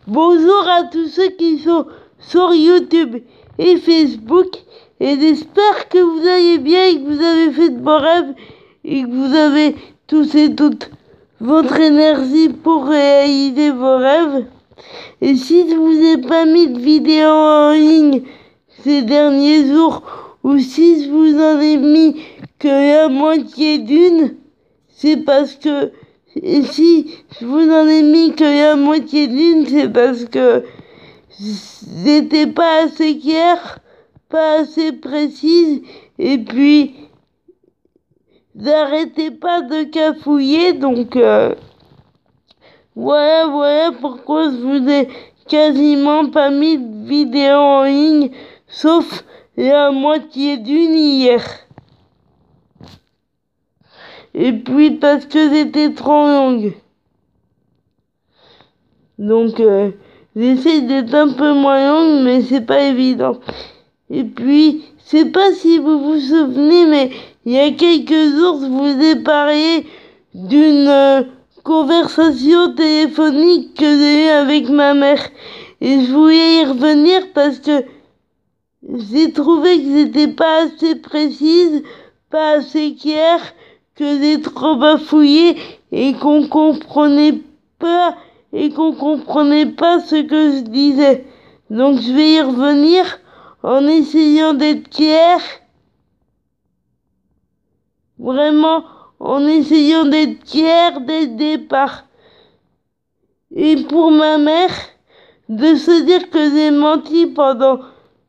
Bonjour à tous ceux qui sont sur YouTube et Facebook, et j'espère que vous allez bien et que vous avez fait de bons rêves et que vous avez tous et toutes votre énergie pour réaliser vos rêves. Et si je vous ai pas mis de vidéo en ligne ces derniers jours, ou si je vous en ai mis que la moitié d'une, c'est parce que, et si je vous en ai mis que la moitié d'une, c'est parce que j'étais pas assez claire, pas assez précise, et puis j'arrêtais pas de cafouiller, donc voilà pourquoi je vous ai quasiment pas mis de vidéo en ligne, sauf la moitié d'une hier. Et puis parce que c'était trop longue. Donc j'essaie d'être un peu moins longue, mais c'est pas évident. Et puis, je sais pas si vous vous souvenez, mais il y a quelques jours, je vous ai parlé d'une conversation téléphonique que j'ai eue avec ma mère. Et je voulais y revenir parce que j'ai trouvé que c'était pas assez précise, pas assez clair, que j'ai trop bafouillé et qu'on comprenait pas ce que je disais. Donc je vais y revenir en essayant d'être clair, vraiment en essayant d'être clair dès le départ. Et pour ma mère, de se dire que j'ai menti pendant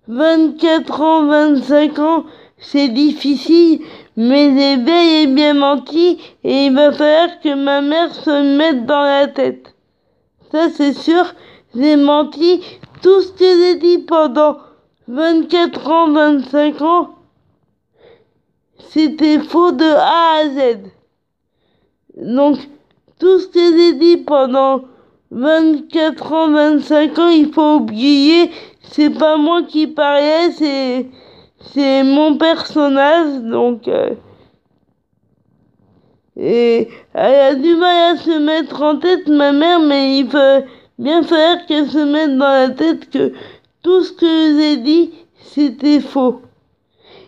24 ans, 25 ans, c'est difficile, mais j'ai bel et bien menti et il va falloir que ma mère se mette dans la tête. Ça c'est sûr, j'ai menti. Tout ce que j'ai dit pendant 24 ans, 25 ans, c'était faux de A à Z. Donc, tout ce que j'ai dit pendant 24 ans, 25 ans, il faut oublier, c'est pas moi qui parlais, c'est mon personnage, donc et elle a du mal à se mettre en tête, ma mère, mais il faut bien falloir qu'elle se mette dans la tête que tout ce que j'ai dit, c'était faux.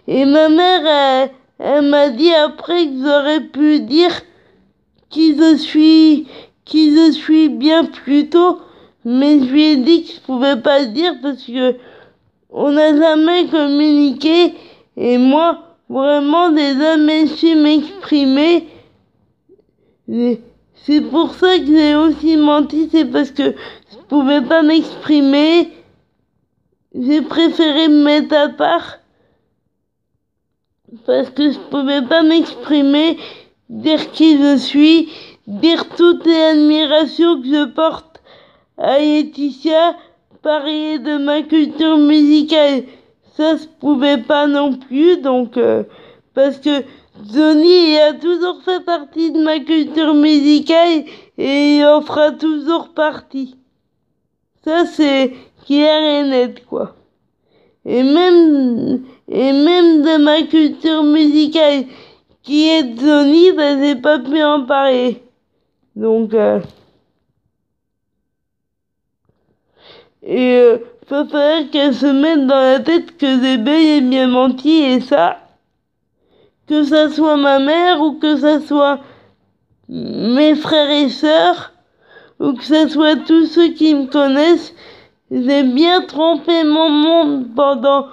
Et ma mère, elle m'a dit après que j'aurais pu dire qui je suis bien plus tôt, mais je lui ai dit que je pouvais pas le dire parce que on n'a jamais communiqué et moi, vraiment, j'ai jamais su m'exprimer. C'est pour ça que j'ai aussi menti, c'est parce que je pouvais pas m'exprimer. J'ai préféré me mettre à part parce que je pouvais pas m'exprimer, dire qui je suis, dire toute l'admiration que je porte à Laetitia, parler de ma culture musicale. Ça je pouvais pas non plus, donc parce que Johnny a toujours fait partie de ma culture musicale et il en fera toujours partie. Ça c'est clair et net, quoi. Et même de ma culture musicale qui est Johnny, ben j'ai pas pu en parler. Donc faut falloir qu'elle se mette dans la tête que j'ai bel et bien menti, et ça, que ça soit ma mère ou que ça soit mes frères et sœurs ou que ça soit tous ceux qui me connaissent, j'ai bien trompé mon monde pendant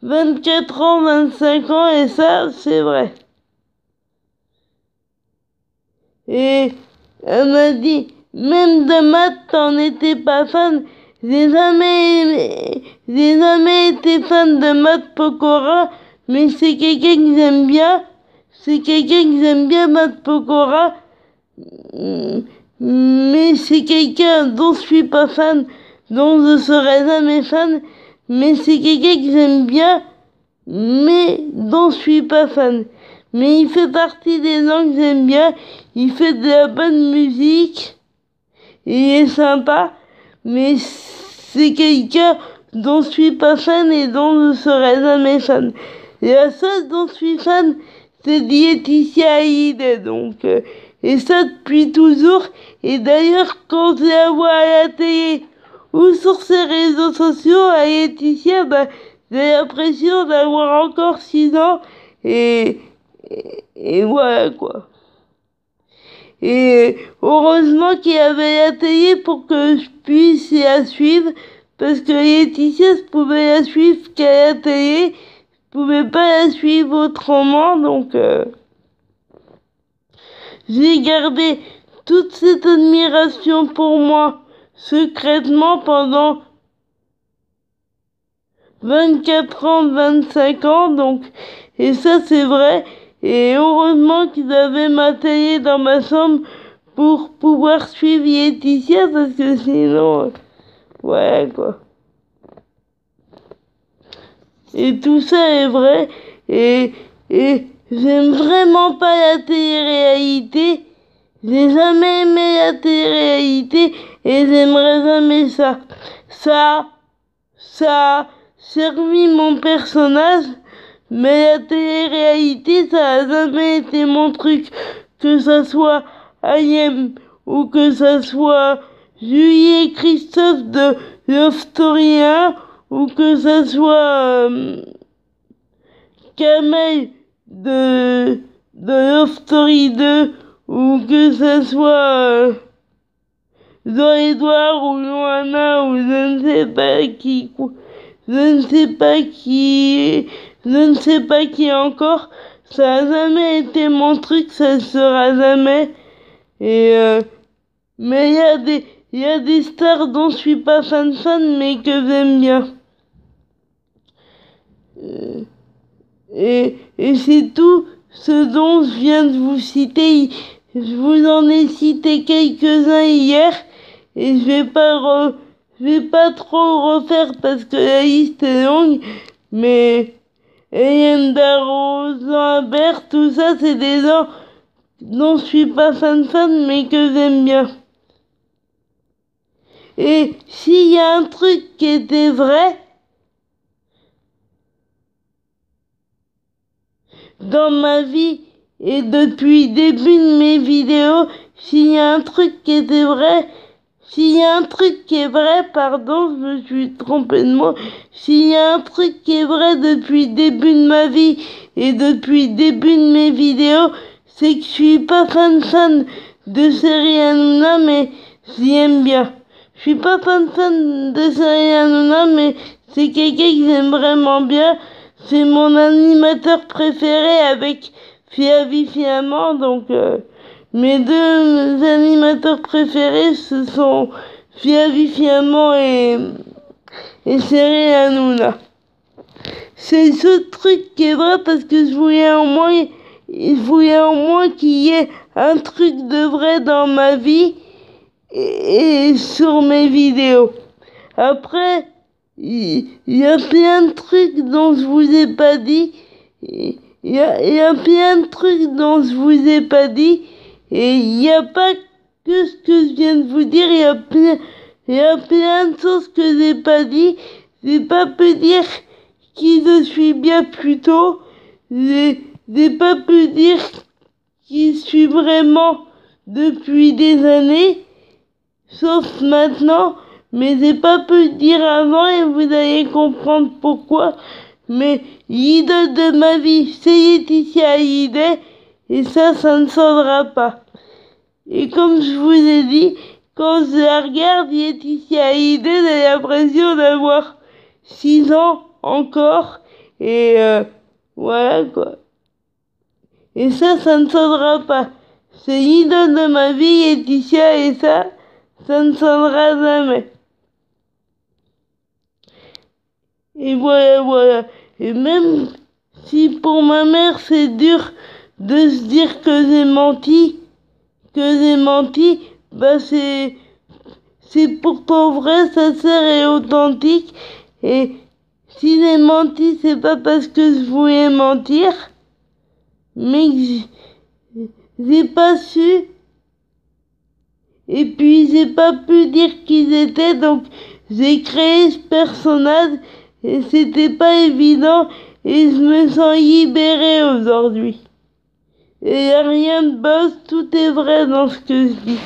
24 ans, 25 ans, et ça, c'est vrai. Et elle m'a dit, même de maths, t'en étais pas fan. J'ai jamais été fan de Matt Pokora, mais c'est quelqu'un que j'aime bien. C'est quelqu'un que j'aime bien, Matt Pokora. Mais c'est quelqu'un dont je suis pas fan, dont je serai jamais fan. Mais c'est quelqu'un que j'aime bien, mais dont je suis pas fan. Mais il fait partie des gens que j'aime bien. Il fait de la bonne musique. Il est sympa. Mais c'est quelqu'un dont je suis pas fan et dont je serai jamais fan. Et la seule dont je suis fan, c'est Laetitia Hallyday, donc et ça depuis toujours. Et d'ailleurs, quand je la vois à la télé ou sur ses réseaux sociaux, à Laetitia, j'ai l'impression d'avoir encore 6 ans et voilà quoi. Et heureusement qu'il y avait la télé pour que je puisse la suivre, parce que Laetitia, je pouvais la suivre qu'à la télé, je pouvais pas la suivre autrement, donc j'ai gardé toute cette admiration pour moi secrètement pendant 24 ans, 25 ans, donc, et ça c'est vrai, et heureusement qu'ils avaient ma télé dans ma chambre pour pouvoir suivre Laetitia, parce que sinon, ouais quoi. Et tout ça est vrai, et j'aime vraiment pas la télé-réalité, j'ai jamais aimé la télé-réalité, et j'aimerais jamais ça. Ça a servi mon personnage, mais la télé-réalité, ça a jamais été mon truc. Que ça soit Ayem ou que ça soit Julie et Christophe de Love Story 1 ou que ça soit Kamel de Love Story 2 ou que ça soit Jean-Edouard ou Johanna ou je ne sais pas qui, je ne sais pas qui encore, ça a jamais été mon truc, ça sera jamais, et mais il y a des stars dont je suis pas fan mais que j'aime bien. Et c'est tout ce dont je viens de vous citer. Je vous en ai cité quelques-uns hier et je vais pas trop refaire parce que la liste est longue, mais Hélène Darroze, Lambert, tout ça c'est des gens dont je suis pas fan mais que j'aime bien. Et s'il y a un truc qui était vrai dans ma vie et depuis le début de mes vidéos, s'il y a un truc qui était vrai, s'il y a un truc qui est vrai, pardon, je me suis trompé de mot, s'il y a un truc qui est vrai depuis le début de ma vie et depuis le début de mes vidéos, c'est que je suis pas fan de Série Hanouna, mais j'y aime bien. Je suis pas fan de Série Hanouna, mais c'est quelqu'un que j'aime vraiment bien. C'est mon animateur préféré avec Fiavi Fiamment, donc mes deux animateurs préférés ce sont Fiavi Fiamment et Série Hanouna. C'est ce truc qui est vrai parce que je voulais au moins qu'il y ait un truc de vrai dans ma vie et sur mes vidéos. Après, il y a plein de trucs dont je vous ai pas dit. Il y a plein de trucs dont je vous ai pas dit. Et il n'y a pas que ce que je viens de vous dire. Il y a plein de choses que j'ai pas dit. J'ai pas pu dire qui je suis bien plus tôt. J'ai pas pu dire qui je suis vraiment depuis des années. Sauf maintenant. Mais j'ai pas pu dire avant et vous allez comprendre pourquoi. Mais l'idole de ma vie, c'est Laetitia Hallyday et ça ne changera pas. Et comme je vous ai dit, quand je la regarde, Laetitia Hallyday, j'ai l'impression d'avoir 6 ans encore et voilà quoi. Et ça ne changera pas. C'est l'idole de ma vie, Laetitia, et ça ne changera jamais. Et voilà. Et même si pour ma mère c'est dur de se dire que j'ai menti, c'est pourtant vrai, sincère et authentique. Et si j'ai menti, c'est pas parce que je voulais mentir, mais que j'ai pas su. Et puis j'ai pas pu dire qui j'étais, donc j'ai créé ce personnage. Et c'était pas évident et je me sens libérée aujourd'hui. Et y a rien de boss, tout est vrai dans ce que je dis.